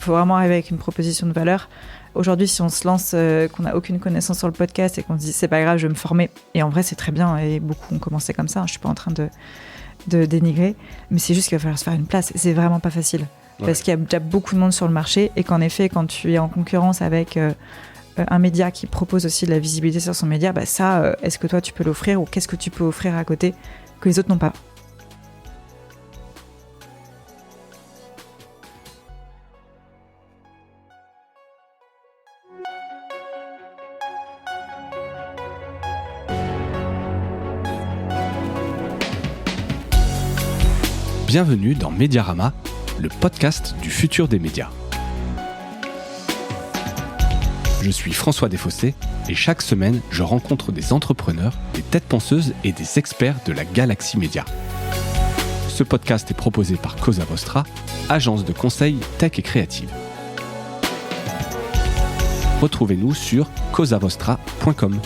faut vraiment arriver avec une proposition de valeur. Aujourd'hui, si on se lance, qu'on n'a aucune connaissance sur le podcast et qu'on se dit c'est pas grave, je vais me former. Et en vrai, c'est très bien. Et beaucoup ont commencé comme ça. Je suis pas en train de dénigrer. Mais c'est juste qu'il va falloir se faire une place. Et c'est vraiment pas facile. Ouais. Parce qu'il y a déjà beaucoup de monde sur le marché. Et qu'en effet, quand tu es en concurrence avec un média qui propose aussi de la visibilité sur son média, ça, est-ce que toi, tu peux l'offrir ou qu'est-ce que tu peux offrir à côté que les autres n'ont pas ? Bienvenue dans Mediarama, le podcast du futur des médias. Je suis François Desfossés et chaque semaine, je rencontre des entrepreneurs, des têtes penseuses et des experts de la galaxie média. Ce podcast est proposé par Cosa Vostra, agence de conseil tech et créative. Retrouvez-nous sur cosavostra.com.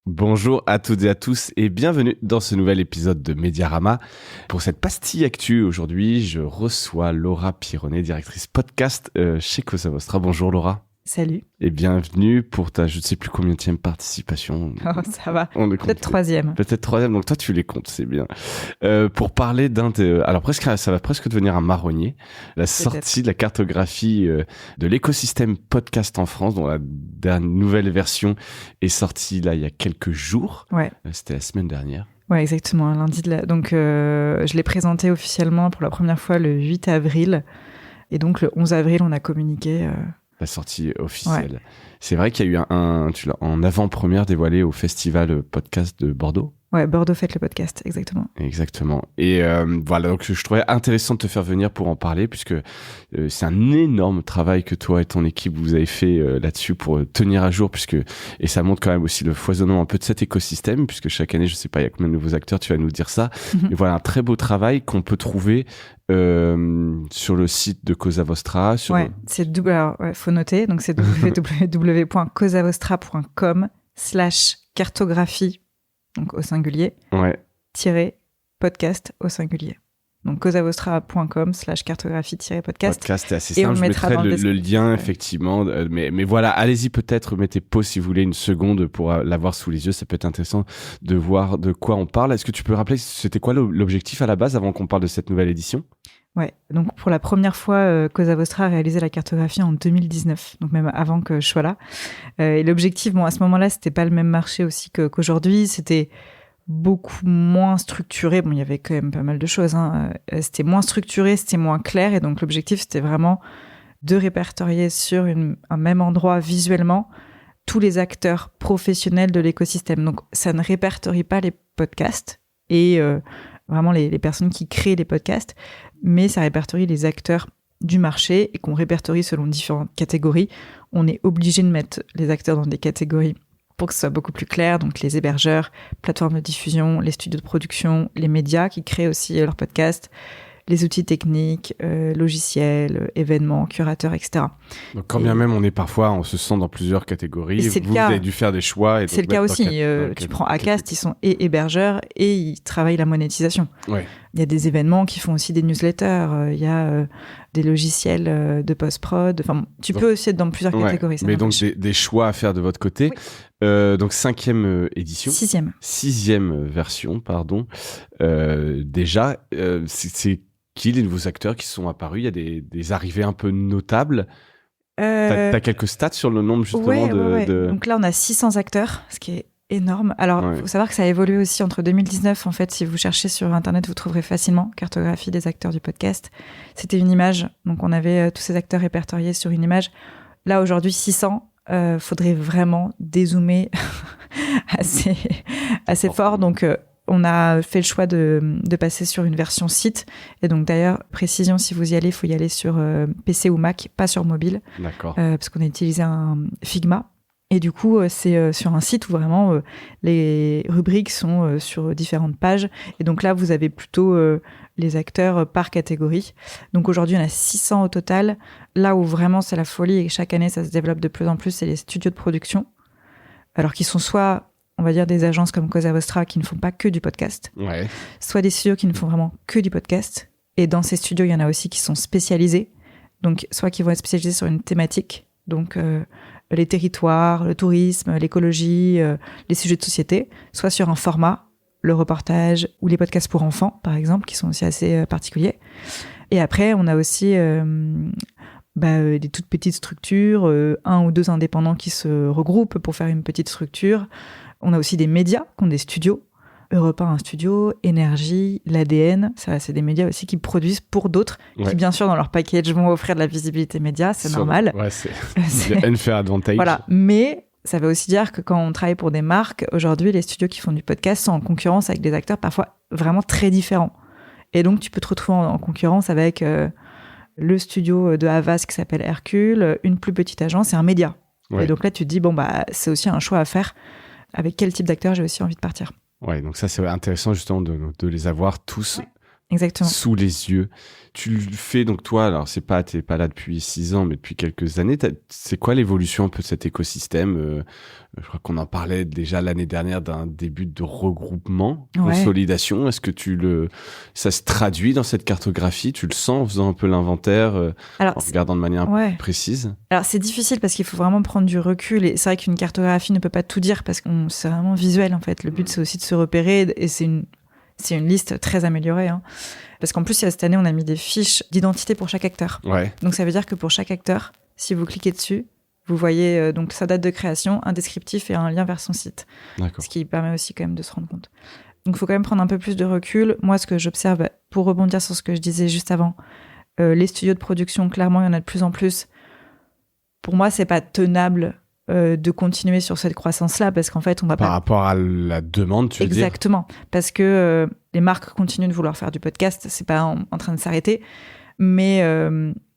Bonjour à toutes et à tous et bienvenue dans ce nouvel épisode de Mediarama. Pour cette pastille actu, aujourd'hui, je reçois Laura Pironnet, directrice podcast chez Cosa Vostra. Bonjour Laura. Salut. Et bienvenue pour ta, je ne sais plus combienième participation. Oh, ça va. Peut-être troisième. Peut-être troisième, donc toi tu les comptes, c'est bien. Pour parler alors presque, ça va presque devenir un marronnier. La sortie de la cartographie de l'écosystème podcast en France, dont la nouvelle version est sortie là il y a quelques jours. Ouais. C'était la semaine dernière. Ouais, exactement, lundi. Donc je l'ai présenté officiellement pour la première fois le 8 avril. Et donc le 11 avril, on a communiqué... La sortie officielle. Ouais. C'est vrai qu'il y a eu tu l'as en avant-première dévoilé au festival podcast de Bordeaux. Ouais, Bordeaux fête le podcast, exactement. Exactement. Et voilà, donc je trouvais intéressant de te faire venir pour en parler, puisque c'est un énorme travail que toi et ton équipe vous avez fait là-dessus pour tenir à jour, et ça montre quand même aussi le foisonnement un peu de cet écosystème, puisque chaque année, je sais pas, il y a combien de nouveaux acteurs, tu vas nous dire ça. Et voilà, un très beau travail qu'on peut trouver sur le site de Cosa Vostra. Ouais, faut noter, donc c'est www.cosavostra.com/cartographie, donc au singulier, -podcast au singulier. Donc cosavostra.com/cartographie-podcast. Podcast, c'est assez simple, je mettrai le lien, effectivement. Mais voilà, allez-y peut-être, mettez pause si vous voulez une seconde pour l'avoir sous les yeux. Ça peut être intéressant de voir de quoi on parle. Est-ce que tu peux rappeler, c'était quoi l'objectif à la base avant qu'on parle de cette nouvelle édition ? Ouais, donc pour la première fois, Cosa Vostra a réalisé la cartographie en 2019, donc même avant que je sois là. Et l'objectif, à ce moment-là, c'était pas le même marché aussi qu'aujourd'hui, c'était beaucoup moins structuré. Il y avait quand même pas mal de choses, hein. C'était moins structuré, c'était moins clair, et donc l'objectif, c'était vraiment de répertorier sur un même endroit visuellement tous les acteurs professionnels de l'écosystème. Donc ça ne répertorie pas les podcasts et vraiment les personnes qui créent les podcasts, mais ça répertorie les acteurs du marché et qu'on répertorie selon différentes catégories. On est obligé de mettre les acteurs dans des catégories pour que ce soit beaucoup plus clair, donc les hébergeurs, plateformes de diffusion, les studios de production, les médias qui créent aussi leurs podcasts, les outils techniques, logiciels, événements, curateurs, etc. Donc quand bien même on est parfois, on se sent dans plusieurs catégories, vous avez dû faire des choix. C'est le cas aussi, tu prends Acast, ils sont hébergeurs et ils travaillent la monétisation. Ouais. Il y a des événements qui font aussi des newsletters, il y a des logiciels de post-prod, tu peux aussi être dans plusieurs catégories. Mais donc des choix à faire de votre côté. Oui. Donc 5e édition. 6e version, pardon. Déjà, c'est qui les nouveaux acteurs qui sont apparus ? Il y a des arrivées un peu notables. T'as quelques stats sur le nombre justement de... Donc là, on a 600 acteurs, ce qui est énorme. Alors, faut savoir que ça a évolué aussi entre 2019. En fait, si vous cherchez sur Internet, vous trouverez facilement cartographie des acteurs du podcast. C'était une image. Donc, on avait tous ces acteurs répertoriés sur une image. Là, aujourd'hui, 600. Faudrait vraiment dézoomer assez fort. Donc, on a fait le choix de passer sur une version site. Et donc, d'ailleurs, précision, si vous y allez, il faut y aller sur PC ou Mac, pas sur mobile. D'accord. Parce qu'on a utilisé un Figma. Et du coup, c'est sur un site où vraiment les rubriques sont sur différentes pages. Et donc là, vous avez plutôt les acteurs par catégorie. Donc aujourd'hui, on a 600 au total. Là où vraiment c'est la folie et chaque année, ça se développe de plus en plus, c'est les studios de production. Alors qu'ils sont soit on va dire des agences comme Cosa Vostra qui ne font pas que du podcast, soit des studios qui ne font vraiment que du podcast. Et dans ces studios, il y en a aussi qui sont spécialisés. Donc, soit qui vont être spécialisés sur une thématique, donc les territoires, le tourisme, l'écologie, les sujets de société, soit sur un format, le reportage ou les podcasts pour enfants, par exemple, qui sont aussi assez particuliers. Et après, on a aussi des toutes petites structures, 1 ou 2 indépendants qui se regroupent pour faire une petite structure. On a aussi des médias qui ont des studios. Europe 1, un studio, Énergie, l'ADN, ça, c'est des médias aussi qui produisent pour d'autres, qui bien sûr dans leur package vont offrir de la visibilité média, c'est normal. Ouais, c'est le unfair advantage. Voilà, mais ça veut aussi dire que quand on travaille pour des marques, aujourd'hui, les studios qui font du podcast sont en concurrence avec des acteurs parfois vraiment très différents. Et donc, tu peux te retrouver en concurrence avec le studio de Havas qui s'appelle Hercule, une plus petite agence et un média. Ouais. Et donc là, tu te dis, c'est aussi un choix à faire. Avec quel type d'acteur j'ai aussi envie de partir. Ouais, donc ça, c'est intéressant justement de les avoir tous sous les yeux. Tu le fais, donc toi, alors t'es pas là depuis 6 ans, mais depuis quelques années. C'est quoi l'évolution un peu de cet écosystème je crois qu'on en parlait déjà l'année dernière d'un début de regroupement, consolidation. Est-ce que ça se traduit dans cette cartographie? Tu le sens en faisant un peu l'inventaire, en regardant de manière précise? Alors, c'est difficile parce qu'il faut vraiment prendre du recul. Et c'est vrai qu'une cartographie ne peut pas tout dire parce que c'est vraiment visuel, en fait. Le but, c'est aussi de se repérer. Et c'est une liste très améliorée. Hein. Parce qu'en plus, cette année, on a mis des fiches d'identité pour chaque acteur. Ouais. Donc, ça veut dire que pour chaque acteur, si vous cliquez dessus, vous voyez donc sa date de création, un descriptif et un lien vers son site. D'accord. Ce qui permet aussi quand même de se rendre compte. Donc, il faut quand même prendre un peu plus de recul. Moi, ce que j'observe, pour rebondir sur ce que je disais juste avant, les studios de production, clairement, il y en a de plus en plus. Pour moi, c'est pas tenable de continuer sur cette croissance-là parce qu'en fait, on va Par rapport à la demande, tu veux dire ? Exactement. Parce que les marques continuent de vouloir faire du podcast. C'est pas en train de s'arrêter. Mais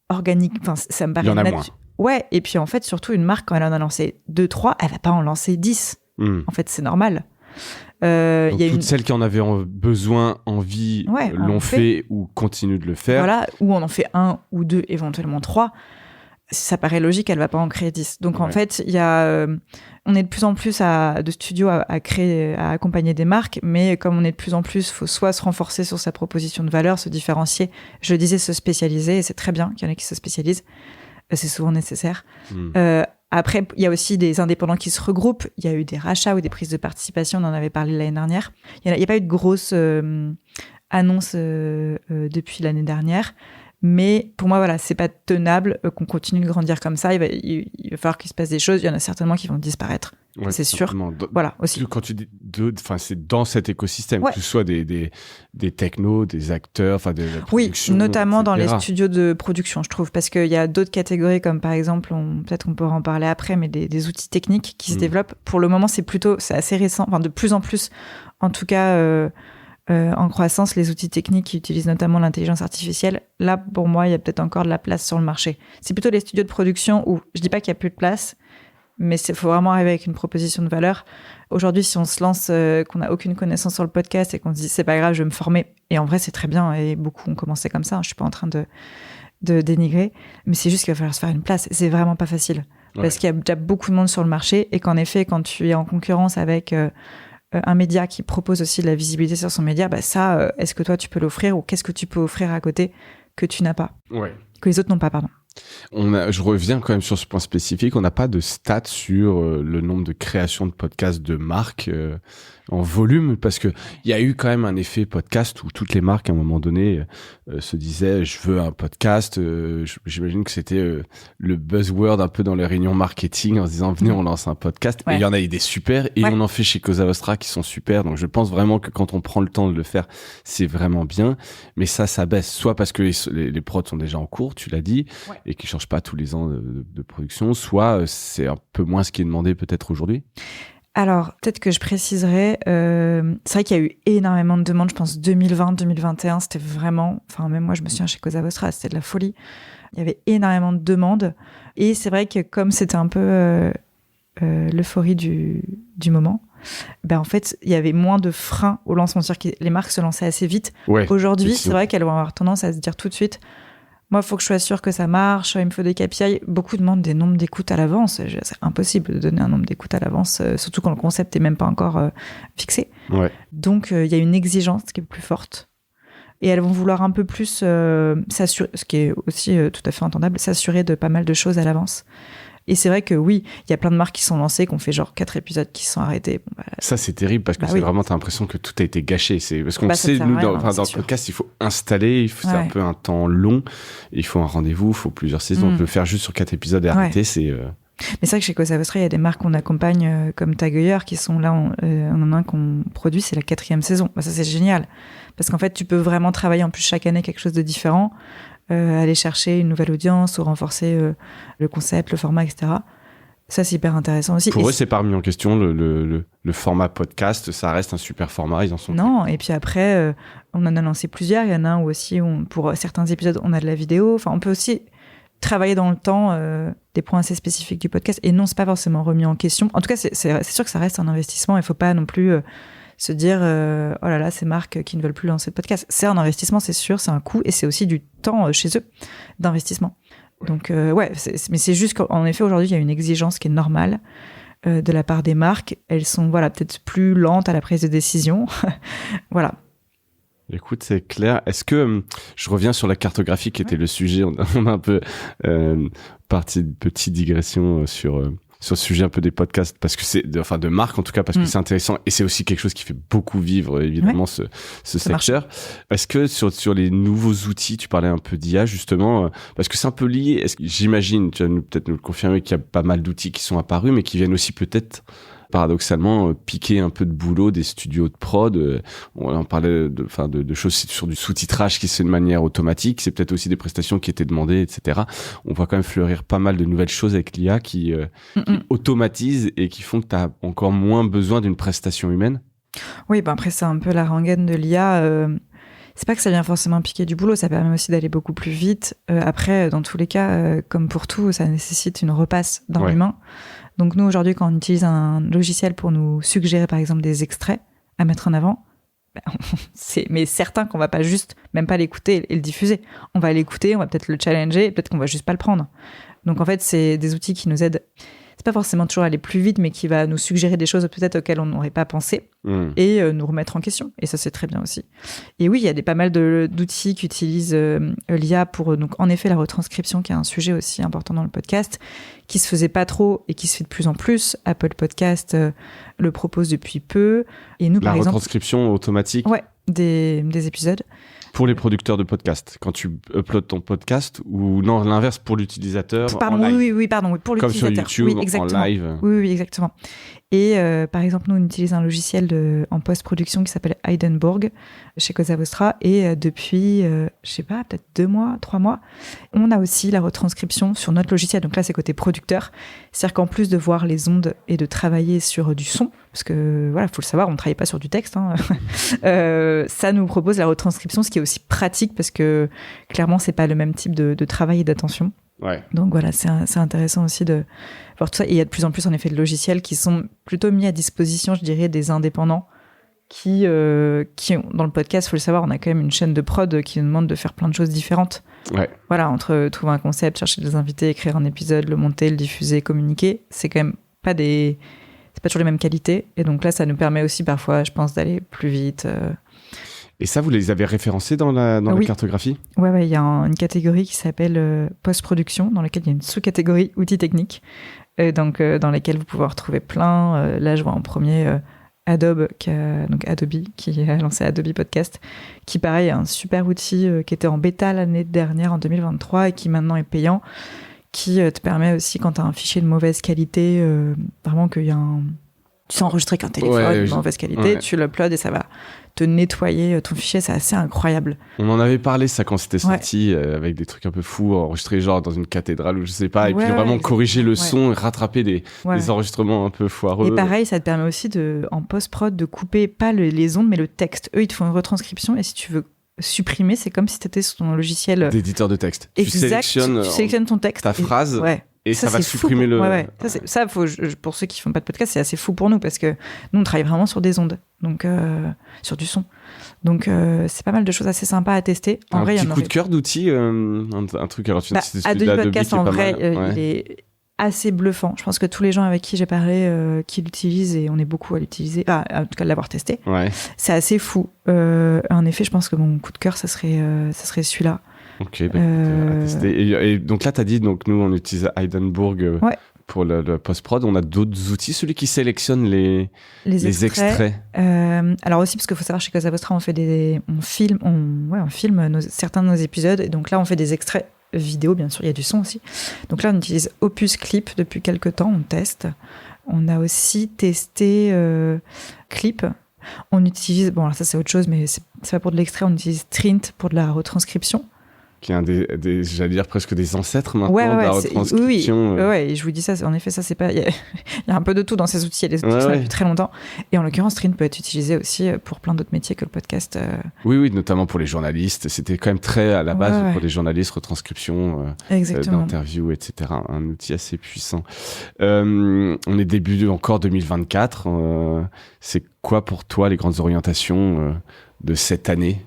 organique, ça me paraît... Il y en a moins. Ouais, et puis en fait, surtout, une marque, quand elle en a lancé 2, 3, elle va pas en lancer 10. En fait, c'est normal. Donc, toutes celles qui en avaient besoin, envie, l'ont fait ou continuent de le faire. Voilà, ou on en fait 1 ou 2, éventuellement 3. Ça paraît logique, elle va pas en créer 10. Donc en fait, on est de plus en plus de studios à créer, à accompagner des marques, mais comme on est de plus en plus, faut soit se renforcer sur sa proposition de valeur, se différencier. Je disais se spécialiser, et c'est très bien qu'il y en ait qui se spécialisent. C'est souvent nécessaire. Après, il y a aussi des indépendants qui se regroupent. Il y a eu des rachats ou des prises de participation. On en avait parlé l'année dernière. Il n'y a pas eu de grosses annonces depuis l'année dernière. Mais pour moi, voilà, c'est pas tenable qu'on continue de grandir comme ça. Il va falloir qu'il se passe des choses. Il y en a certainement qui vont disparaître. C'est sûr. Voilà, aussi. Quand tu dis c'est dans cet écosystème, que ce soit des technos, des acteurs, de la production. Oui, notamment etc. dans les studios de production, je trouve. Parce qu'il y a d'autres catégories, comme par exemple, peut-être on pourra en parler après, mais des outils techniques qui se développent. Pour le moment, c'est assez récent. De plus en plus, en tout cas... en croissance, les outils techniques qui utilisent notamment l'intelligence artificielle, là, pour moi, il y a peut-être encore de la place sur le marché. C'est plutôt les studios de production où je dis pas qu'il y a plus de place, mais il faut vraiment arriver avec une proposition de valeur. Aujourd'hui, si on se lance, qu'on n'a aucune connaissance sur le podcast et qu'on se dit c'est pas grave, je vais me former, et en vrai, c'est très bien, et beaucoup ont commencé comme ça, je suis pas en train de dénigrer, mais c'est juste qu'il va falloir se faire une place. C'est vraiment pas facile, parce qu'il y a déjà beaucoup de monde sur le marché, et qu'en effet, quand tu es en concurrence avec... un média qui propose aussi de la visibilité sur son média, est-ce que toi tu peux l'offrir ou qu'est-ce que tu peux offrir à côté que tu n'as pas, que les autres n'ont pas, pardon. Je reviens quand même sur ce point spécifique. On n'a pas de stats sur le nombre de créations de podcasts de marques en volume, parce que il y a eu quand même un effet podcast où toutes les marques à un moment donné se disaient je veux un podcast. J'imagine que c'était le buzzword un peu dans les réunions marketing en se disant venez on lance un podcast. Et il y en a eu des super et on en fait chez Cosa Vostra qui sont super. Donc je pense vraiment que quand on prend le temps de le faire, c'est vraiment bien. Mais ça baisse, soit parce que les prods sont déjà en cours, tu l'as dit, et qui changent pas tous les ans de production, soit c'est un peu moins ce qui est demandé peut-être aujourd'hui. Alors, peut-être que je préciserai, c'est vrai qu'il y a eu énormément de demandes, je pense 2020, 2021, c'était vraiment, même moi je me souviens chez Cosa Vostra, c'était de la folie. Il y avait énormément de demandes, et c'est vrai que comme c'était un peu l'euphorie du moment, en fait, il y avait moins de freins au lancement, c'est-à-dire que les marques se lançaient assez vite. Aujourd'hui, c'est vrai qu'elles vont avoir tendance à se dire tout de suite, Moi, il faut que je sois sûre que ça marche, il me faut des KPI. Beaucoup demandent des nombres d'écoutes à l'avance. C'est impossible de donner un nombre d'écoutes à l'avance, surtout quand le concept n'est même pas encore fixé. Ouais. Donc, il y a une exigence qui est plus forte. Et elles vont vouloir un peu plus s'assurer, ce qui est aussi tout à fait entendable, s'assurer de pas mal de choses à l'avance. Et c'est vrai que oui, il y a plein de marques qui sont lancées, qui ont fait genre 4 épisodes qui se sont arrêtés. Bon, bah, ça, c'est terrible parce que c'est vraiment, t'as l'impression que tout a été gâché. C'est parce qu'on sait, nous, dans le podcast, il faut installer, c'est un peu un temps long. Il faut un rendez-vous, il faut plusieurs saisons. On peut le faire juste sur 4 épisodes et arrêter, c'est... Mais c'est vrai que chez Cosa Vostra, il y a des marques qu'on accompagne comme Tagueilleur qui sont là, on en a un qu'on produit, c'est la 4e saison. Bah, ça, c'est génial. Parce qu'en fait, tu peux vraiment travailler en plus chaque année quelque chose de différent. Aller chercher une nouvelle audience ou renforcer le concept, le format, etc. Ça, c'est hyper intéressant aussi. Pour eux, c'est pas remis en question. Le format podcast, ça reste un super format. Ils en sont... Non, et puis après, on en a lancé plusieurs. Il y en a un où aussi, pour certains épisodes, on a de la vidéo. Enfin, on peut aussi travailler dans le temps des points assez spécifiques du podcast. Et non, c'est pas forcément remis en question. En tout cas, c'est sûr que ça reste un investissement. Il faut pas non plus... se dire oh là là, ces marques qui ne veulent plus lancer de podcast. C'est un investissement, c'est sûr, c'est un coût et c'est aussi du temps chez eux d'investissement. Donc mais c'est juste qu'en effet aujourd'hui il y a une exigence qui est normale de la part des marques. Elles sont peut-être plus lentes à la prise de décision. Voilà. Écoute, c'est clair. Est-ce que je reviens sur la cartographie qui était le sujet, on a un peu parti de petite digression sur ce sujet un peu des podcasts, parce que c'est de marque en tout cas, parce que c'est intéressant et c'est aussi quelque chose qui fait beaucoup vivre évidemment ce secteur. Est-ce que sur les nouveaux outils, tu parlais un peu d'IA justement, parce que c'est un peu lié, j'imagine, tu vas peut-être nous le confirmer, qu'il y a pas mal d'outils qui sont apparus, mais qui viennent aussi peut-être paradoxalement piquer un peu de boulot des studios de prod. On parlait de choses sur du sous-titrage qui se fait de manière automatique. C'est peut-être aussi des prestations qui étaient demandées, etc. On voit quand même fleurir pas mal de nouvelles choses avec l'IA qui automatisent et qui font que tu as encore moins besoin d'une prestation humaine. Oui, après c'est un peu la rengaine de l'IA. C'est pas que ça vient forcément piquer du boulot, ça permet aussi d'aller beaucoup plus vite. Après, dans tous les cas, comme pour tout, ça nécessite une repasse dans l'humain. Donc nous, aujourd'hui, quand on utilise un logiciel pour nous suggérer, par exemple, des extraits à mettre en avant, mais certain qu'on va pas juste, même pas l'écouter et le diffuser. On va l'écouter, on va peut-être le challenger, et peut-être qu'on va juste pas le prendre. Donc en fait, c'est des outils qui nous aident. C'est pas forcément toujours aller plus vite, mais qui va nous suggérer des choses peut-être auxquelles on n'aurait pas pensé et nous remettre en question. Et ça, c'est très bien aussi. Et oui, il y a pas mal d'outils qui utilisent l'IA pour, donc, en effet, la retranscription, qui est un sujet aussi important dans le podcast, qui se faisait pas trop et qui se fait de plus en plus. Apple Podcast le propose depuis peu. Et nous, par exemple... La retranscription automatique des épisodes. Pour les producteurs de podcasts, quand tu uploads ton podcast, ou non, l'inverse pour l'utilisateur en live. Oui, pour l'utilisateur. Comme sur YouTube, en live. Oui, exactement. Et par exemple, nous, on utilise un logiciel en post-production qui s'appelle Heidenborg chez Cosa Vostra. Et depuis, je sais pas, peut-être 2 mois, 3 mois, on a aussi la retranscription sur notre logiciel. Donc là, c'est côté producteur. C'est-à-dire qu'en plus de voir les ondes et de travailler sur du son, parce que voilà, faut le savoir, on ne travaille pas sur du texte, ça nous propose la retranscription, ce qui est aussi pratique parce que clairement, c'est pas le même type de travail et d'attention. Ouais. Donc voilà, c'est intéressant aussi de voir tout ça. Et il y a de plus en plus en effet de logiciels qui sont plutôt mis à disposition, je dirais, des indépendants qui ont, dans le podcast, il faut le savoir, on a quand même une chaîne de prod qui nous demande de faire plein de choses différentes. Ouais. Voilà, entre trouver un concept, chercher des invités, écrire un épisode, le monter, le diffuser, communiquer, c'est quand même pas toujours les mêmes qualités. Et donc là, ça nous permet aussi parfois, je pense, d'aller plus vite. Et ça, vous les avez référencés dans la cartographie ? Ouais, il y a une catégorie qui s'appelle post-production, dans laquelle il y a une sous-catégorie outils techniques, donc dans laquelle vous pouvez retrouver plein. Là, je vois en premier Adobe, qui a lancé Adobe Podcast, qui pareil, est un super outil qui était en bêta l'année dernière, en 2023, et qui maintenant est payant, qui te permet aussi, quand tu as un fichier de mauvaise qualité, vraiment qu'il y a tu sais enregistrer qu'un téléphone de mauvaise qualité, tu l'uploades et ça va te nettoyer ton fichier, c'est assez incroyable. On en avait parlé ça quand c'était sorti, avec des trucs un peu fous, enregistrés genre dans une cathédrale ou je sais pas, et puis vraiment corriger le son et rattraper des enregistrements un peu foireux. Et pareil, ça te permet aussi en post-prod de couper pas les ondes mais le texte. Eux, ils te font une retranscription et si tu veux supprimer, c'est comme si tu étais sur ton logiciel d'éditeur de texte. Exact, tu sélectionnes ton texte. Ta phrase. Et ça va c'est supprimer fou. Ouais. Ça pour ceux qui font pas de podcast, c'est assez fou pour nous parce que nous, on travaille vraiment sur des ondes, donc sur du son. Donc, c'est pas mal de choses assez sympas à tester. En vrai, petit coup de cœur d'outils, un truc. Alors, tu Adobe Podcast, en vrai, il est assez bluffant. Je pense que tous les gens avec qui j'ai parlé, qui l'utilisent, et on est beaucoup à l'utiliser, en tout cas, de l'avoir testé. Ouais. C'est assez fou. En effet, je pense que mon coup de cœur, ça serait celui-là. Ok, à tester. Et donc là, tu as dit, donc nous, on utilise Heidenberg pour le post-prod. On a d'autres outils, celui qui sélectionne les extraits. Alors aussi, parce qu'il faut savoir, chez Cosa Vostra, on filme certains de nos épisodes. Et donc là, on fait des extraits vidéo, bien sûr, il y a du son aussi. Donc là, on utilise Opus Clip depuis quelques temps, on teste. On a aussi testé Clip. On utilise, bon, alors ça c'est autre chose, mais c'est pas pour de l'extrait, on utilise Trint pour de la retranscription. Qui est un des j'allais dire presque des ancêtres maintenant de la retranscription. Oui, et je vous dis ça, en effet, ça c'est pas. Il y a un peu de tout dans ces outils, il y a des outils qui sont depuis très longtemps. Et en l'occurrence, Trint peut être utilisé aussi pour plein d'autres métiers que le podcast. Oui, notamment pour les journalistes. C'était quand même très à la base pour les journalistes, retranscription d'interviews, etc. Un outil assez puissant. On est début encore 2024. C'est quoi pour toi les grandes orientations de cette année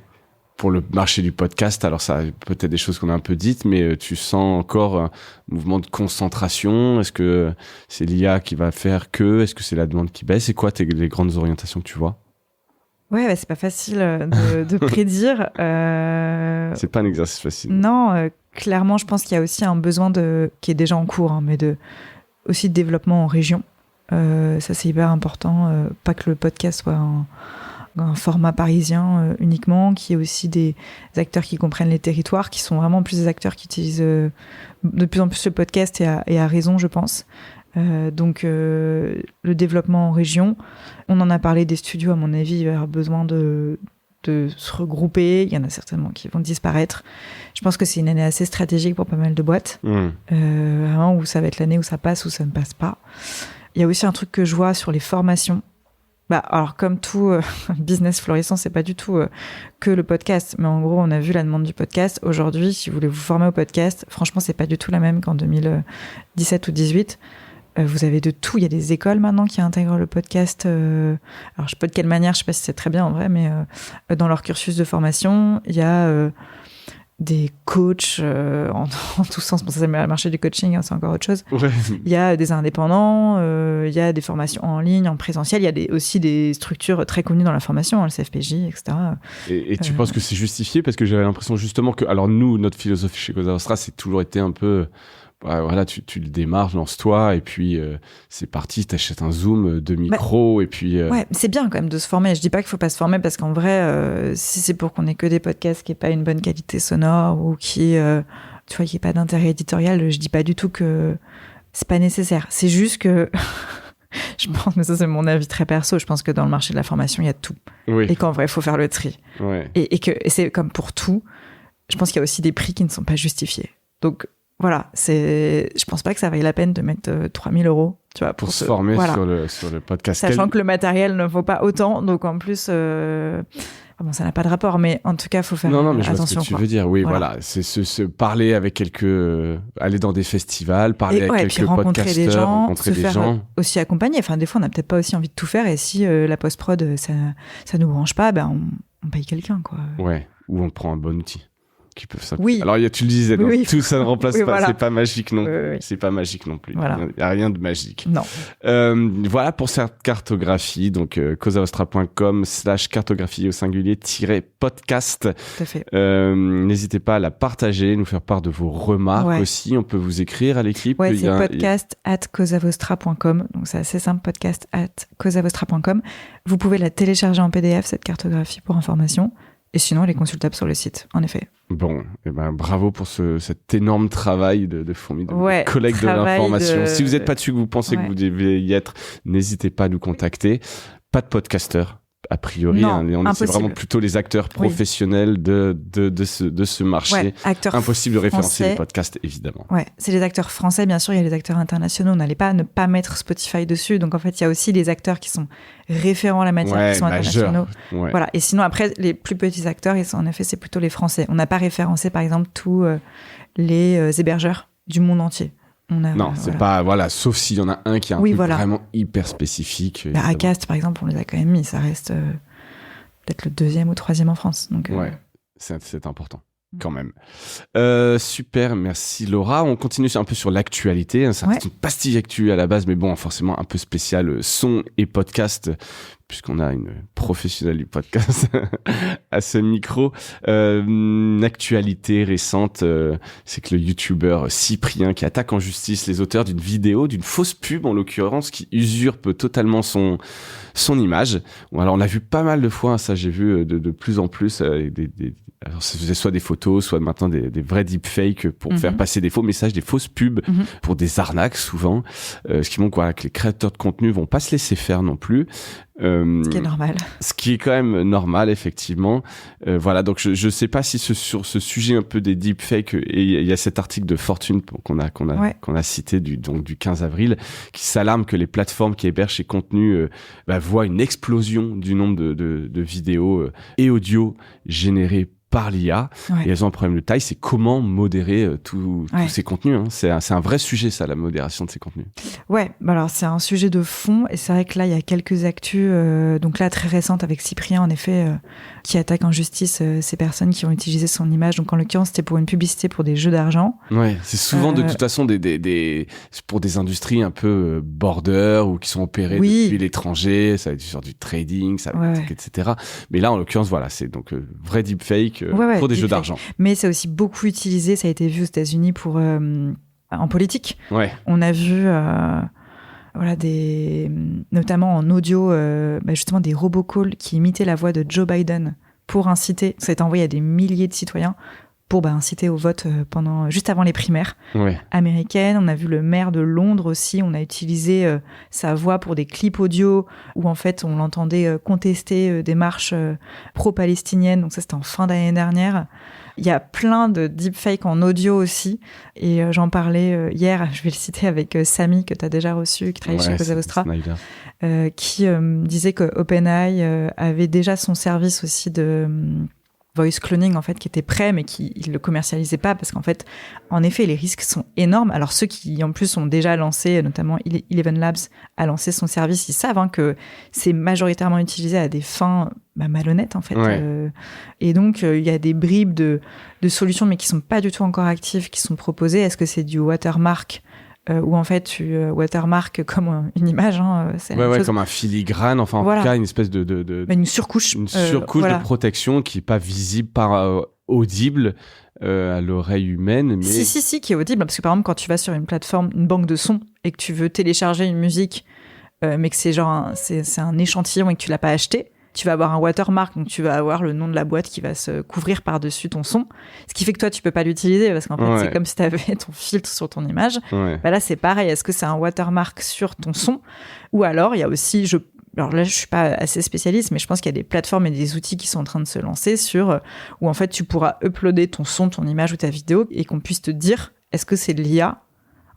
pour le marché du podcast? Alors ça, peut-être des choses qu'on a un peu dites, mais tu sens encore un mouvement de concentration? Est-ce que c'est l'IA qui va faire que? Est-ce que c'est la demande qui baisse? C'est quoi les grandes orientations que tu vois? Ouais, c'est pas facile de prédire. C'est pas un exercice facile. Non, clairement, je pense qu'il y a aussi un besoin qui est déjà en cours, mais aussi de développement en région. Ça, c'est hyper important. Pas que le podcast soit un format parisien uniquement, qu'il y ait aussi des acteurs qui comprennent les territoires, qui sont vraiment plus des acteurs qui utilisent de plus en plus le podcast et à raison, je pense. Donc, le développement en région, on en a parlé des studios, à mon avis, il va y avoir besoin de se regrouper. Il y en a certainement qui vont disparaître. Je pense que c'est une année assez stratégique pour pas mal de boîtes. Vraiment, où ça va être l'année où ça passe, où ça ne passe pas. Il y a aussi un truc que je vois sur les formations. Alors comme tout business florissant, c'est pas du tout que le podcast, mais en gros, on a vu la demande du podcast. Aujourd'hui, si vous voulez vous former au podcast, franchement, c'est pas du tout la même qu'en 2017 ou 2018. Vous avez de tout. Il y a des écoles maintenant qui intègrent le podcast. Alors, je sais pas de quelle manière, je sais pas si c'est très bien en vrai, mais dans leur cursus de formation, il y a des coachs en tous sens. Bon, ça, c'est le marché du coaching, c'est encore autre chose. Ouais. Il y a des indépendants, il y a des formations en ligne, en présentiel. Il y a aussi des structures très connues dans la formation, le CFPJ, etc. Et tu penses que c'est justifié? Parce que j'avais l'impression justement que... Alors nous, notre philosophie chez Cosa Nostra, c'est toujours été un peu... Voilà, tu le démarres, lance-toi, et puis c'est parti, t'achètes un Zoom, 2 micros, et puis... Ouais, c'est bien quand même de se former. Je dis pas qu'il faut pas se former, parce qu'en vrai, si c'est pour qu'on ait que des podcasts qui n'aient pas une bonne qualité sonore, ou qui tu vois, qu'il n'y ait pas d'intérêt éditorial, je dis pas du tout que c'est pas nécessaire. C'est juste que... je pense, mais ça c'est mon avis très perso, je pense que dans le marché de la formation, il y a tout. Oui. Et qu'en vrai, il faut faire le tri. Ouais. Et c'est comme pour tout, je pense qu'il y a aussi des prix qui ne sont pas justifiés. Donc... Voilà, je pense pas que ça vaille la peine de mettre 3 000 €, tu vois, pour se former sur le podcast. Sachant que le matériel ne vaut pas autant, donc en plus, bon, ça n'a pas de rapport, mais en tout cas, il faut faire attention. Non, mais je vois ce que tu veux dire. Oui, voilà. C'est se parler avec aller dans des festivals, parler avec quelques podcasteurs, rencontrer des gens. Aussi accompagner. Enfin, des fois, on n'a peut-être pas aussi envie de tout faire, et si la post-prod, ça nous branche pas, ben, on paye quelqu'un, quoi. Ouais, ou on prend un bon outil. Qui peuvent oui. Alors tu le disais, tout ça ne remplace pas, voilà. C'est pas magique non. Oui. C'est pas magique non plus. Voilà. Il n'y a rien de magique. Non. Voilà pour cette cartographie, donc causaostra.com/cartographie au singulier -podcast. Tout à fait. N'hésitez pas à la partager, nous faire part de vos remarques aussi. On peut vous écrire à l'équipe. Ouais, c'est podcast@causavostra.com. Donc c'est assez simple, podcast@causavostra.com. Vous pouvez la télécharger en PDF, cette cartographie, pour information. Et sinon, elle est consultable sur le site, en effet. Bon, bravo pour cet énorme travail de fourmi, de collègues de l'information. Si vous n'êtes pas dessus, que vous pensez que vous devez y être, n'hésitez pas à nous contacter. Pas de podcasteurs, a priori. Non, c'est vraiment plutôt les acteurs professionnels de ce marché. Impossible de référencer les podcasts, évidemment. Ouais, c'est les acteurs français, bien sûr. Il y a les acteurs internationaux. On n'allait pas ne pas mettre Spotify dessus. Donc, en fait, il y a aussi les acteurs qui sont référents à la matière, qui sont internationaux. Ouais. Voilà. Et sinon, après, les plus petits acteurs, en effet, c'est plutôt les Français. On n'a pas référencé, par exemple, tous les hébergeurs du monde entier. Non, c'est pas, voilà, sauf s'il y en a un qui est vraiment hyper spécifique. Acast, par exemple, on les a quand même mis. Ça reste peut-être le 2e ou 3e en France. Donc, ouais, c'est important. Quand même. Super, merci Laura. On continue un peu sur l'actualité. Ça reste une pastille actu à la base, mais bon, forcément un peu spécial son et podcast, puisqu'on a une professionnelle du podcast à ce micro. Une actualité récente, c'est que le youtubeur Cyprien qui attaque en justice les auteurs d'une vidéo, d'une fausse pub en l'occurrence, qui usurpe totalement son image. Alors on l'a vu pas mal de fois, ça j'ai vu de plus en plus alors ça faisait soit des photos, soit maintenant des vrais deepfakes pour faire passer des faux messages, des fausses pubs pour des arnaques souvent. Ce qui montre que les créateurs de contenu vont pas se laisser faire non plus. Ce qui est normal. Ce qui est quand même normal, effectivement. Voilà, donc je sais pas si sur ce sujet un peu des deepfakes, et il y a cet article de Fortune qu'on a cité du 15 avril, qui s'alarme que les plateformes qui hébergent ces contenus voient une explosion du nombre de vidéos et audio générés par l'IA, et elles ont un problème de taille, c'est comment modérer tous ces contenus. C'est un vrai sujet, ça, la modération de ces contenus. Ouais, alors c'est un sujet de fond, et c'est vrai que là, il y a quelques actus, donc là, très récentes, avec Cyprien, en effet, qui attaque en justice ces personnes qui ont utilisé son image. Donc en l'occurrence, c'était pour une publicité pour des jeux d'argent. Ouais, c'est souvent de toute façon pour des industries un peu border, ou qui sont opérées depuis l'étranger, ça va être sur du trading, etc. Mais là, en l'occurrence, voilà, c'est donc vrai deepfake pour des jeux d'argent. Mais c'est aussi beaucoup utilisé, ça a été vu aux États-Unis pour en politique. Ouais. On a vu notamment en audio justement des robocalls qui imitaient la voix de Joe Biden pour inciter, ça a été envoyé à des milliers de citoyens pour inciter au vote juste avant les primaires américaines. On a vu le maire de Londres aussi, on a utilisé sa voix pour des clips audio où en fait on l'entendait contester des marches pro-palestiniennes, donc ça c'était en fin d'année dernière. Il y a plein de deepfakes en audio aussi, et j'en parlais hier, je vais le citer avec Samy, que tu as déjà reçu, qui travaille chez Cosa Vostra, qui disait que OpenAI avait déjà son service aussi de voice cloning, en fait, qui était prêt, mais qui ne le commercialisait pas, parce qu'en fait, en effet, les risques sont énormes. Alors, ceux qui, en plus, ont déjà lancé, notamment Eleven Labs, a lancé son service, ils savent que c'est majoritairement utilisé à des fins malhonnêtes, en fait. Et donc, il y a des bribes de solutions, mais qui ne sont pas du tout encore actives, qui sont proposées. Est-ce que c'est du watermark où en fait tu watermark comme une image, c'est comme un filigrane, enfin en tout cas une espèce de une surcouche de protection qui est pas visible par audible à l'oreille humaine, mais si qui est audible, parce que par exemple quand tu vas sur une plateforme, une banque de sons, et que tu veux télécharger une musique mais que c'est genre c'est un échantillon et que tu l'as pas acheté, tu vas avoir un watermark, donc tu vas avoir le nom de la boîte qui va se couvrir par-dessus ton son, ce qui fait que toi, tu peux pas l'utiliser, parce qu'en fait, c'est comme si tu avais ton filtre sur ton image. Là, c'est pareil. Est-ce que c'est un watermark sur ton son ? Ou alors, il y a aussi... Alors là, je suis pas assez spécialiste, mais je pense qu'il y a des plateformes et des outils qui sont en train de se lancer où en fait, tu pourras uploader ton son, ton image ou ta vidéo, et qu'on puisse te dire, est-ce que c'est de l'IA ?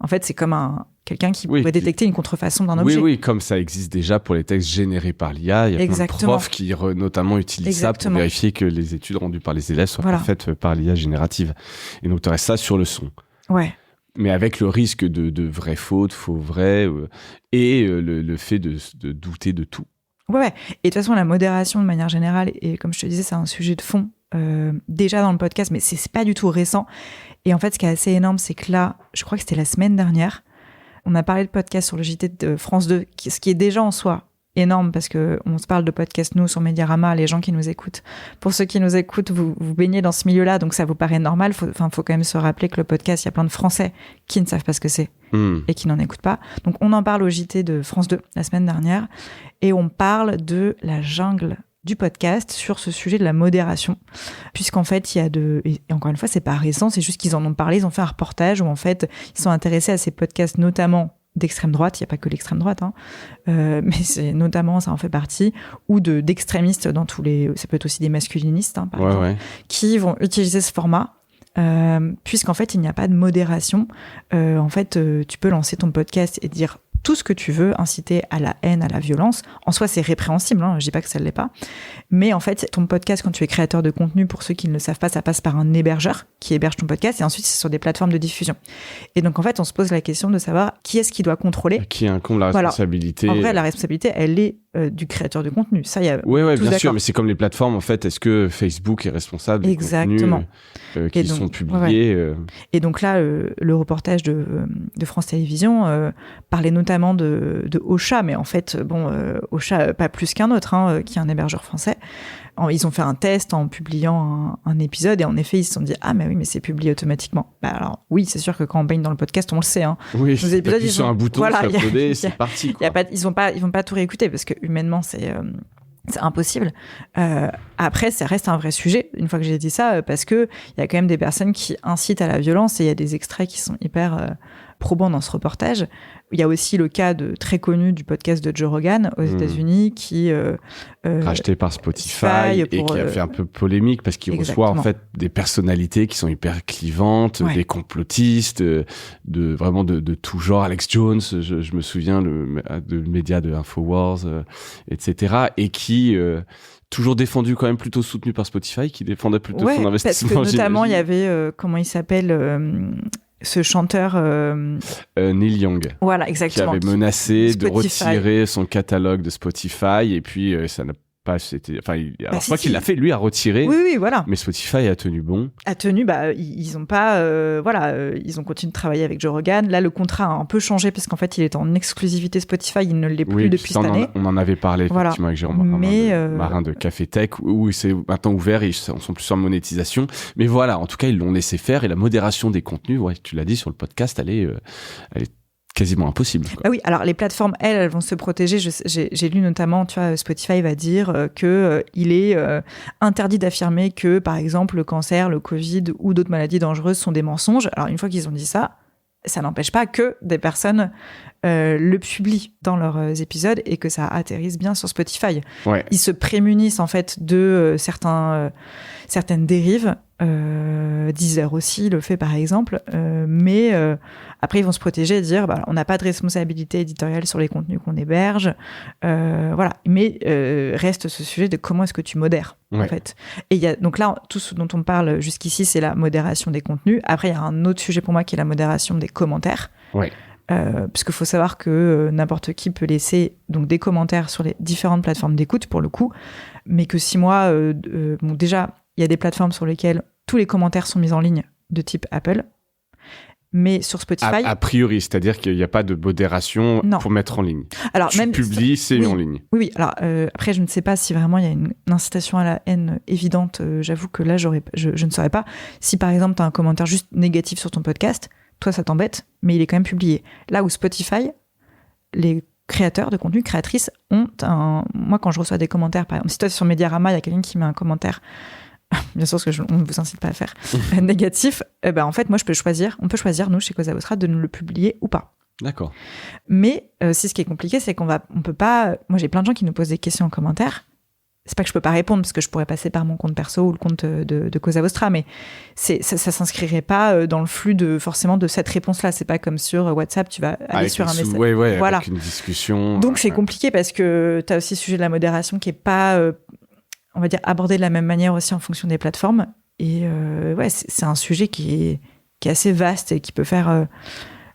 En fait, c'est comme quelqu'un qui pourrait détecter une contrefaçon d'un objet. Oui, comme ça existe déjà pour les textes générés par l'IA. Il y a plein de profs qui notamment utilisent ça pour vérifier que les études rendues par les élèves soient faites par l'IA générative. Et donc, tu aurais ça sur le son. Ouais. Mais avec le risque de vraies fautes, faux vrais, et le fait de douter de tout. Ouais. Et de toute façon, la modération, de manière générale, et comme je te disais, c'est un sujet de fond déjà dans le podcast, mais c'est pas du tout récent. Et en fait, ce qui est assez énorme, c'est que là, je crois que c'était la semaine dernière, on a parlé de podcast sur le JT de France 2, ce qui est déjà en soi énorme, parce qu'on se parle de podcast, nous, sur Mediarama, les gens qui nous écoutent. Pour ceux qui nous écoutent, vous baignez dans ce milieu-là, donc ça vous paraît normal. Faut quand même se rappeler que le podcast, il y a plein de Français qui ne savent pas ce que c'est et qui n'en écoutent pas. Donc on en parle au JT de France 2 la semaine dernière, et on parle de la jungle du podcast sur ce sujet de la modération, puisqu'en fait il y a et encore une fois c'est pas récent, c'est juste qu'ils en ont parlé, ils ont fait un reportage où en fait ils sont intéressés à ces podcasts, notamment d'extrême droite, il n'y a pas que l'extrême droite, mais c'est notamment, ça en fait partie, ou d'extrémistes dans tous les, ça peut être aussi des masculinistes par exemple, qui vont utiliser ce format. Puisqu'en fait il n'y a pas de modération, en fait tu peux lancer ton podcast et dire tout ce que tu veux, inciter à la haine, à la violence. En soi, c'est répréhensible, je dis pas que ça ne l'est pas. Mais en fait, ton podcast, quand tu es créateur de contenu, pour ceux qui ne le savent pas, ça passe par un hébergeur qui héberge ton podcast et ensuite c'est sur des plateformes de diffusion. Et donc en fait, on se pose la question de savoir qui est-ce qui doit contrôler. Qui incombe la responsabilité. En vrai, la responsabilité, elle est du créateur de contenu. Ça, Oui, bien sûr, mais c'est comme les plateformes, en fait. Est-ce que Facebook est responsable des contenus qui sont publiés Et donc là, le reportage de France Télévisions parlait notamment de Ocha, mais en fait, Ocha, pas plus qu'un autre, qui est un hébergeur français. Ils ont fait un test en publiant un épisode et en effet, ils se sont dit « Ah, mais oui, mais c'est publié automatiquement. » Alors oui, c'est sûr que quand on baigne dans le podcast, on le sait. Oui, nos épisodes, sur un bouton, c'est parti. Ils vont pas tout réécouter parce que humainement, c'est impossible. Après, ça reste un vrai sujet, une fois que j'ai dit ça, parce qu'il y a quand même des personnes qui incitent à la violence et il y a des extraits qui sont hyper probants dans ce reportage. Il y a aussi le cas très connu du podcast de Joe Rogan aux États-Unis qui racheté par Spotify et qui a fait un peu polémique parce qu'il reçoit en fait des personnalités qui sont hyper clivantes, des complotistes, vraiment de tout genre. Alex Jones, je me souviens de médias de Infowars, etc. Et qui toujours défendu, quand même plutôt soutenu par Spotify, qui défendait plutôt son investissement. Parce que notamment il y avait comment il s'appelle ce chanteur Neil Young, voilà, exactement, qui avait menacé de retirer son catalogue de Spotify et puis ça n'a pas je crois qu'il l'a fait, lui, a retiré. Oui, voilà. Mais Spotify a tenu bon. Ils ont pas ils ont continué de travailler avec Joe Rogan. Là, le contrat a un peu changé parce qu'en fait, il est en exclusivité Spotify, il ne l'est plus depuis cette année. On en avait parlé effectivement avec Jérôme Marin de Café Tech, où c'est maintenant ouvert, ils sont plus sur monétisation. Mais voilà, en tout cas, ils l'ont laissé faire et la modération des contenus, tu l'as dit sur le podcast, elle est quasiment impossible. Ah oui, alors les plateformes, elles vont se protéger. J'ai lu notamment, tu vois, Spotify va dire que il est interdit d'affirmer que, par exemple, le cancer, le Covid ou d'autres maladies dangereuses sont des mensonges. Alors une fois qu'ils ont dit ça, ça n'empêche pas que des personnes le publient dans leurs épisodes et que ça atterrisse bien sur Spotify. Ouais. Ils se prémunissent en fait de certaines dérives. Deezer aussi le fait par exemple, mais après ils vont se protéger et dire on n'a pas de responsabilité éditoriale sur les contenus qu'on héberge, voilà. Mais reste ce sujet de comment est-ce que tu modères en fait. Et il y a donc là tout ce dont on parle jusqu'ici, c'est la modération des contenus. Après il y a un autre sujet pour moi qui est la modération des commentaires. Ouais. Parce qu'il faut savoir que n'importe qui peut laisser donc des commentaires sur les différentes plateformes d'écoute pour le coup, mais que si moi déjà il y a des plateformes sur lesquelles tous les commentaires sont mis en ligne de type Apple, mais sur Spotify... A priori, c'est-à-dire qu'il n'y a pas de modération pour mettre en ligne. Alors, tu publies, c'est mis en ligne. Oui. Alors, après, je ne sais pas si vraiment il y a une incitation à la haine évidente. J'avoue que là, je ne saurais pas. Si, par exemple, tu as un commentaire juste négatif sur ton podcast, toi, ça t'embête, mais il est quand même publié. Là où Spotify, les créateurs de contenu, créatrices, ont un... Moi, quand je reçois des commentaires, par exemple, si toi, sur Mediarama, il y a quelqu'un qui met un commentaire... bien sûr, ce que on ne vous incite pas à faire, négatif, en fait, moi, on peut choisir, nous, chez Causa Vostra, de nous le publier ou pas. D'accord. Mais ce qui est compliqué, c'est on peut pas... Moi, j'ai plein de gens qui nous posent des questions en commentaire. C'est pas que je peux pas répondre, parce que je pourrais passer par mon compte perso ou le compte de Causa Vostra, mais ça s'inscrirait pas dans le flux forcément de cette réponse-là. C'est pas comme sur WhatsApp, tu vas aller sur un message. Voilà. Avec une discussion. Donc, c'est compliqué parce que tu as aussi le sujet de la modération qui est pas... on va dire, abordé de la même manière aussi en fonction des plateformes. Et c'est un sujet qui est assez vaste et qui peut faire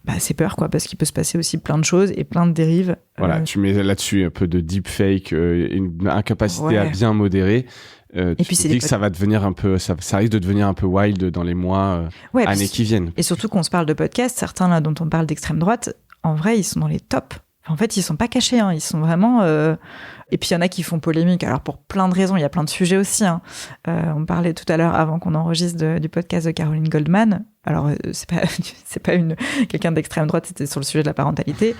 assez peur, quoi, parce qu'il peut se passer aussi plein de choses et plein de dérives. Voilà, tu mets là-dessus un peu de deepfake, une incapacité à bien modérer. Et puis tu dis que ça va devenir un peu, ça risque de devenir un peu wild dans les mois, années qui viennent. Et surtout qu'on se parle de podcasts, certains là dont on parle d'extrême droite, en vrai, ils sont dans les tops. En fait, ils sont pas cachés, ils sont vraiment... Et puis, il y en a qui font polémique. Alors, pour plein de raisons, il y a plein de sujets aussi. On parlait tout à l'heure, avant qu'on enregistre, du podcast de Caroline Goldman. Alors, c'est pas quelqu'un d'extrême droite, c'était sur le sujet de la parentalité.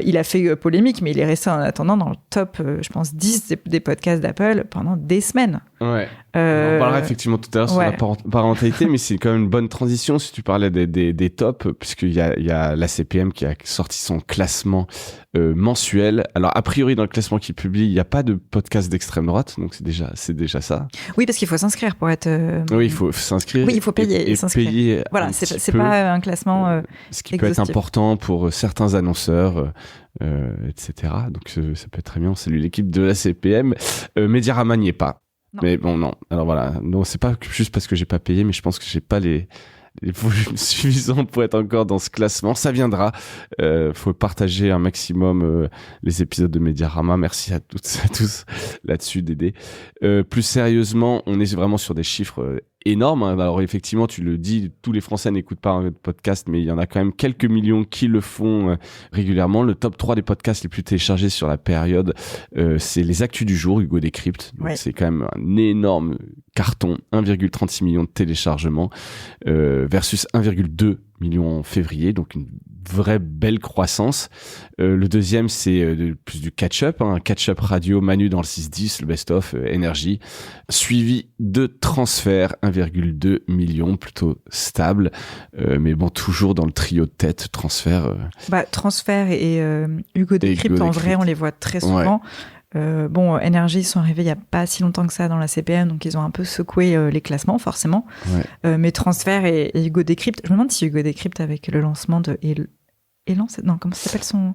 Il a fait polémique, mais il est resté en attendant dans le top, je pense, 10 des podcasts d'Apple pendant des semaines. Ouais. On parlera effectivement tout à l'heure sur la parentalité, mais c'est quand même une bonne transition si tu parlais des tops, puisqu'il y a la CPM qui a sorti son classement mensuel. Alors, a priori, dans le classement qu'il publie, il n'y a pas de podcast d'extrême droite, donc c'est déjà ça. Oui, parce qu'il faut s'inscrire pour être... Oui, il faut s'inscrire. Oui, il faut payer et s'inscrire. payer voilà, c'est pas un classement ce qui peut être important pour certains annonceurs, etc. Donc, ça peut être très bien. On salue l'équipe de la CPM. Mediarama n'y est pas. Non. Mais bon, non. Alors voilà, non, c'est pas juste parce que j'ai pas payé, mais je pense que j'ai pas les volumes suffisants pour être encore dans ce classement. Ça viendra. Faut partager un maximum les épisodes de Mediarama. Merci à toutes et à tous là-dessus d'aider. Plus sérieusement, on est vraiment sur des chiffres énormes. Alors effectivement, tu le dis, tous les Français n'écoutent pas un podcast, mais il y en a quand même quelques millions qui le font régulièrement. Le top 3 des podcasts les plus téléchargés sur la période, c'est les actus du jour, Hugo Décrypte. Donc c'est quand même un énorme carton, 1,36 million de téléchargements versus 1,2 million en février, donc une vraie belle croissance. Le deuxième, c'est plus du catch-up, catch-up radio, Manu dans le 6-10, le best-of, énergie, suivi de transfert, 1,2 million, plutôt stable, mais bon, toujours dans le trio de tête, transfert. Transfert et Hugo Décrypte, en vrai, on les voit très souvent. Ouais. Énergie, ils sont arrivés il n'y a pas si longtemps que ça dans la CPM, donc ils ont un peu secoué les classements, forcément. Ouais. Mais Transfert et Hugo Décrypte, je me demande si Hugo Décrypte, avec le lancement de Elan, comment ça s'appelle son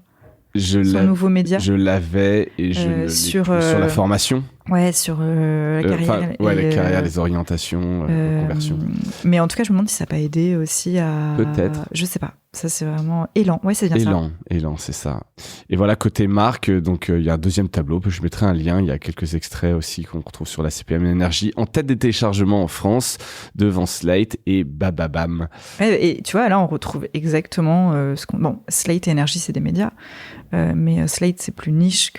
nouveau média. Je l'avais et sur la formation. Ouais, sur la carrière. La carrière, les orientations, la conversion. Mais en tout cas, je me demande si ça n'a pas aidé aussi à... Peut-être. Je sais pas. Ça, c'est vraiment Elan. Ouais, c'est bien ça. Elan, c'est ça. Et voilà, côté marque, donc il y a un deuxième tableau. Je mettrai un lien. Il y a quelques extraits aussi qu'on retrouve sur la CPM Énergie. En tête des téléchargements en France, devant Slate et Bababam. Et tu vois, là, on retrouve exactement ce qu'on... Bon, Slate et Énergie, c'est des médias. Mais Slate, c'est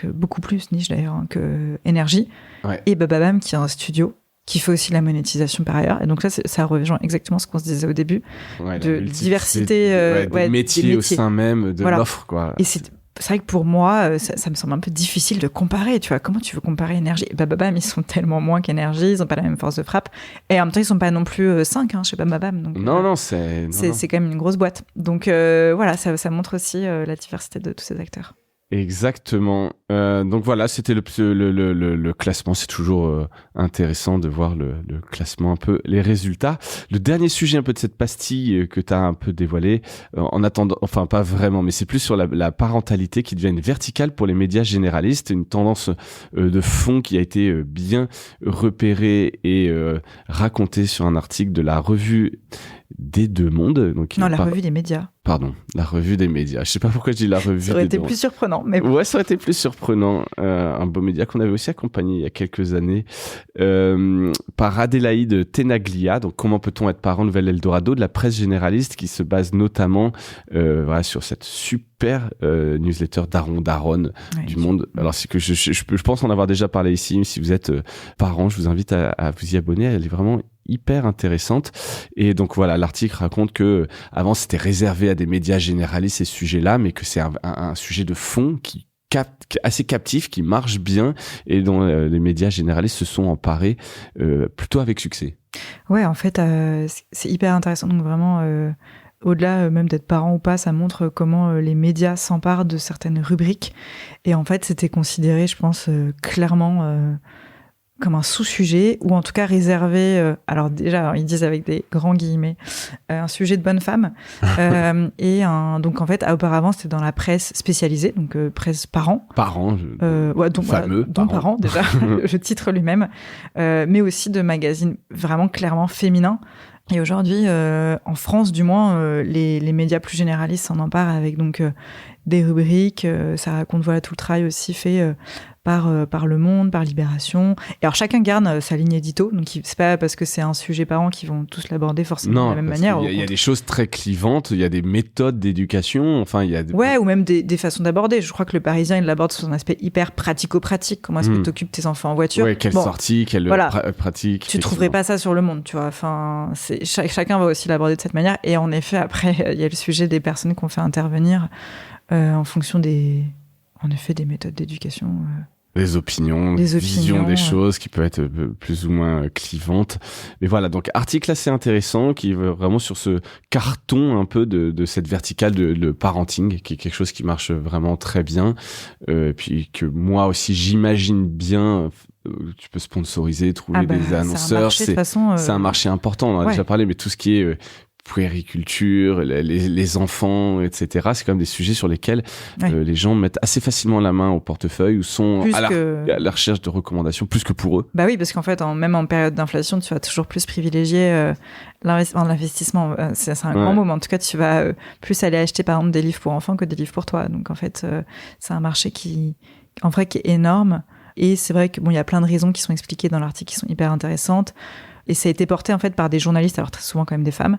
beaucoup plus niche d'ailleurs que Énergie. Ouais. Et Bababam, qui est un studio qui fait aussi la monétisation par ailleurs. Et donc là, ça rejoint exactement ce qu'on se disait au début, de diversité des métiers au sein même de l'offre, quoi. Et c'est vrai que pour moi, ça me semble un peu difficile de comparer, tu vois. Comment tu veux comparer Énergie ? Et Bababam, ils sont tellement moins qu'Énergie, ils n'ont pas la même force de frappe. Et en même temps, ils sont pas non plus 5 chez Bababam. Donc, c'est quand même une grosse boîte. Donc voilà, ça montre aussi la diversité de tous ces acteurs. Exactement. Donc voilà, c'était le classement. C'est toujours intéressant de voir le classement, un peu les résultats. Le dernier sujet un peu de cette pastille que tu as un peu dévoilé, en attendant, enfin pas vraiment, mais c'est plus sur la parentalité qui devient une verticale pour les médias généralistes, une tendance de fond qui a été bien repérée et racontée sur un article de la revue des Deux Mondes. Donc, revue des médias. Pardon, la revue des médias. Je sais pas pourquoi je dis la revue des Deux Mondes. Ça aurait été plus surprenant. Mais... Ouais, ça aurait été plus surprenant. Un beau média qu'on avait aussi accompagné il y a quelques années par Adélaïde Tenaglia. Donc, comment peut-on être parent, Nouvel Eldorado, de la presse généraliste qui se base notamment sur cette super newsletter Daron du Monde. Alors, c'est que je pense en avoir déjà parlé ici. Si vous êtes parent, je vous invite à vous y abonner. Elle est vraiment hyper intéressante. Et donc voilà, l'article raconte que avant c'était réservé à des médias généralistes ces sujets-là, mais que c'est un sujet de fond qui assez captif, qui marche bien et dont les médias généralistes se sont emparés plutôt avec succès. Ouais, en fait, c'est hyper intéressant. Donc vraiment, au-delà même d'être parent ou pas, ça montre comment les médias s'emparent de certaines rubriques. Et en fait, c'était considéré, je pense, clairement comme un sous-sujet, ou en tout cas réservé, alors déjà, ils disent avec des grands guillemets, un sujet de bonne femme. Donc en fait, auparavant, c'était dans la presse spécialisée, donc presse parents. Parents, fameux. Dont parents, déjà, le titre lui-même, mais aussi de magazines vraiment clairement féminins. Et aujourd'hui, en France du moins, les médias plus généralistes s'en emparent avec donc des rubriques, ça raconte tout le travail aussi fait par Le Monde, par Libération. Et alors chacun garde sa ligne édito, donc c'est pas parce que c'est un sujet parent qu'ils vont tous l'aborder forcément de la même manière. Il y a des choses très clivantes, il y a des méthodes d'éducation, enfin il y a ou même des façons d'aborder. Je crois que Le Parisien il l'aborde sur un aspect hyper pratico-pratique. Comment est-ce que tu occupes tes enfants en voiture ? Quelle sortie, quelle pratique. Tu trouverais pas ça sur Le Monde, tu vois. Enfin, chacun va aussi l'aborder de cette manière. Et en effet, après, il y a le sujet des personnes qu'on fait intervenir en fonction des méthodes d'éducation les opinions, vision des choses qui peut être plus ou moins clivante. Mais voilà, donc article assez intéressant qui est vraiment sur ce carton un peu de cette verticale de parenting, qui est quelque chose qui marche vraiment très bien. Puis que moi aussi j'imagine bien, tu peux sponsoriser, trouver des annonceurs. C'est un marché important, on en a déjà parlé, mais tout ce qui est puériculture, les enfants, etc. C'est quand même des sujets sur lesquels les gens mettent assez facilement la main au portefeuille ou sont à la recherche de recommandations plus que pour eux. Bah oui, parce qu'en fait, même en période d'inflation, tu vas toujours plus privilégier l'investissement. C'est un grand moment. En tout cas, tu vas plus aller acheter par exemple des livres pour enfants que des livres pour toi. Donc en fait, c'est un marché qui est énorme. Et c'est vrai que il y a plein de raisons qui sont expliquées dans l'article qui sont hyper intéressantes. Et ça a été porté en fait par des journalistes, alors très souvent quand même des femmes,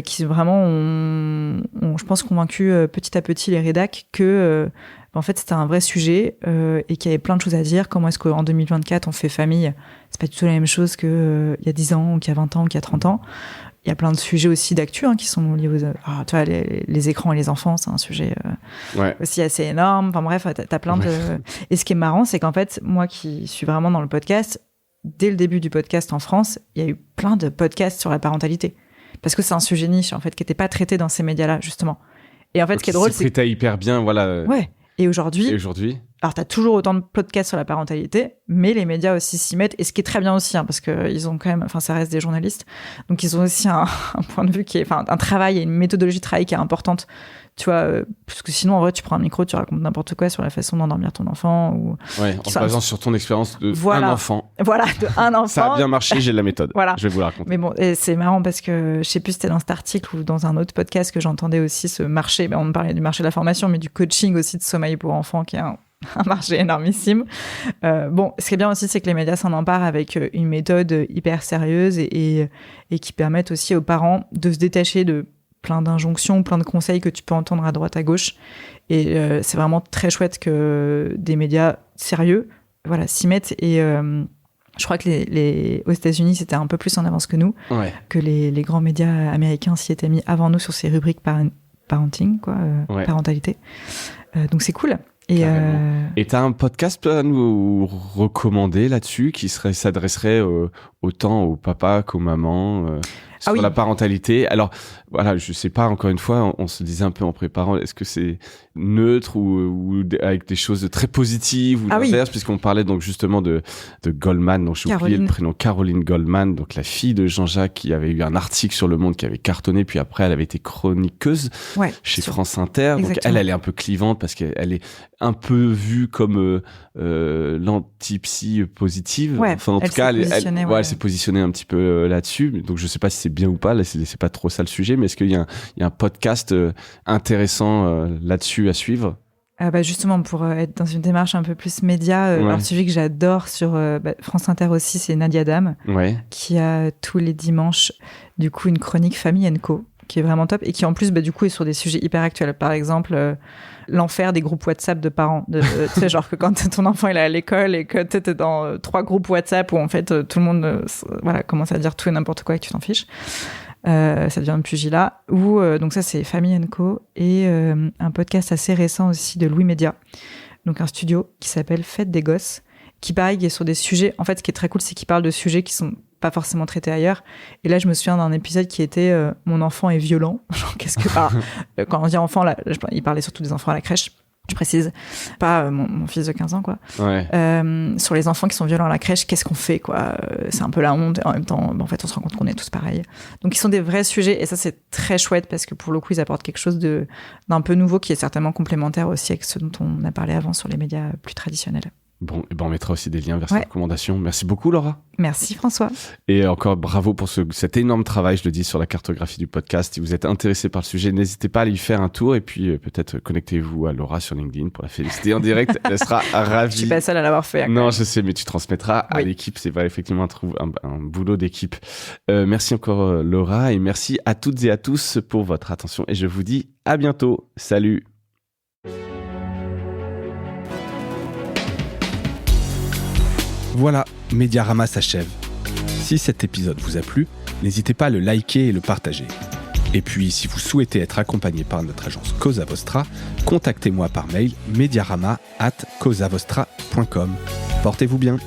qui vraiment ont, je pense, convaincu petit à petit les rédacs que en fait c'était un vrai sujet et qu'il y avait plein de choses à dire. Comment est-ce qu'en 2024 on fait famille ? C'est pas du tout la même chose qu'il y a 10 ans, ou qu'il y a 20 ans, ou qu'il y a 30 ans. Il y a plein de sujets aussi d'actu qui sont liés aux... tu vois, les écrans et les enfants, c'est un sujet aussi assez énorme. Enfin bref, t'as plein de... Et ce qui est marrant, c'est qu'en fait, moi qui suis vraiment dans le podcast, dès le début du podcast en France, il y a eu plein de podcasts sur la parentalité. Parce que c'est un sujet niche, en fait, qui n'était pas traité dans ces médias-là, justement. Et en fait, ce qui est drôle, c'est que... t'as hyper bien, voilà. Ouais. Et aujourd'hui... Alors, t'as toujours autant de podcasts sur la parentalité, mais les médias aussi s'y mettent. Et ce qui est très bien aussi, parce qu'ils ont quand même... Enfin, ça reste des journalistes. Donc, ils ont aussi un point de vue qui est... Enfin, un travail et une méthodologie de travail qui est importante. Tu vois, parce que sinon, en vrai, tu prends un micro, tu racontes n'importe quoi sur la façon d'endormir ton enfant. En se basant sur ton expérience d'un enfant. Voilà, d'un enfant. Ça a bien marché, j'ai la méthode. Voilà. Je vais vous la raconter. Mais bon, et c'est marrant parce que, je sais plus si c'était dans cet article ou dans un autre podcast que j'entendais aussi ce marché. On parlait du marché de la formation, mais du coaching aussi de sommeil pour enfants, qui est un marché énormissime. Ce qui est bien aussi, c'est que les médias s'en emparent avec une méthode hyper sérieuse et qui permettent aussi aux parents de se détacher de plein d'injonctions, plein de conseils que tu peux entendre à droite, à gauche. Et c'est vraiment très chouette que des médias sérieux s'y mettent. Et je crois que aux États-Unis, c'était un peu plus en avance que nous, que les grands médias américains s'y étaient mis avant nous sur ces rubriques parenting, parentalité. Donc c'est cool. Et t'as un podcast à nous recommander là-dessus qui s'adresserait autant aux papas qu'aux mamans sur la parentalité. Alors voilà, je sais pas, encore une fois, on se disait un peu en préparant, est-ce que c'est neutre ou avec des choses très positives ou l'inverse, puisqu'on parlait donc justement de Goldman, dont j'ai oublié le prénom, Caroline Goldman, donc la fille de Jean-Jacques, qui avait eu un article sur Le Monde qui avait cartonné, puis après elle avait été chroniqueuse chez France Inter. Donc elle est un peu clivante parce qu'elle est un peu vue comme l'anti-psy positive. Enfin, en tout cas, elle s'est positionnée un petit peu là-dessus. Donc je sais pas si c'est bien ou pas, là c'est pas trop ça le sujet, mais est-ce qu'il y a un podcast intéressant là-dessus à suivre? Justement, pour être dans une démarche un peu plus média, un sujet que j'adore sur France Inter aussi, c'est Nadia Dame, qui a tous les dimanches du coup une chronique Famille & Co, qui est vraiment top et qui en plus du coup est sur des sujets hyper actuels. Par exemple, l'enfer des groupes WhatsApp de parents. Tu sais, genre que quand ton enfant il est à l'école et que t'es dans 3 groupes WhatsApp où en fait tout le monde commence à dire tout et n'importe quoi et que tu t'en fiches. Ça devient un pugilat. Donc ça, c'est Famille & Co. Et un podcast assez récent aussi de Louis Média. Donc un studio qui s'appelle Fête des Gosses, qui pareil est sur des sujets... En fait, ce qui est très cool, c'est qu'il parle de sujets qui sont pas forcément traités ailleurs. Et là, je me souviens d'un épisode qui était « Mon enfant est violent ». Genre, qu'est-ce que... quand on dit enfant, là, il parlait surtout des enfants à la crèche. Je précise, pas mon fils de 15 ans, quoi. Sur les enfants qui sont violents à la crèche, qu'est-ce qu'on fait, quoi? C'est un peu la honte, et en même temps, en fait, on se rend compte qu'on est tous pareils. Donc, ils sont des vrais sujets, et ça, c'est très chouette, parce que pour le coup, ils apportent quelque chose d'un peu nouveau, qui est certainement complémentaire aussi avec ce dont on a parlé avant sur les médias plus traditionnels. Bon, et on mettra aussi des liens vers ces recommandations. Merci beaucoup, Laura. Merci, François. Et encore bravo pour cet énorme travail, je le dis, sur la cartographie du podcast. Si vous êtes intéressé par le sujet, n'hésitez pas à y faire un tour et puis peut-être connectez-vous à Laura sur LinkedIn pour la féliciter en direct. Elle sera ravie. Je suis pas seule à l'avoir fait. Non, je sais, mais tu transmettras à l'équipe. C'est vrai, effectivement un boulot d'équipe. Merci encore, Laura, et merci à toutes et à tous pour votre attention. Et je vous dis à bientôt. Salut. Voilà, Mediarama s'achève. Si cet épisode vous a plu, n'hésitez pas à le liker et le partager. Et puis, si vous souhaitez être accompagné par notre agence Cosa Vostra, contactez-moi par mail mediarama@cosavostra.com. Portez-vous bien.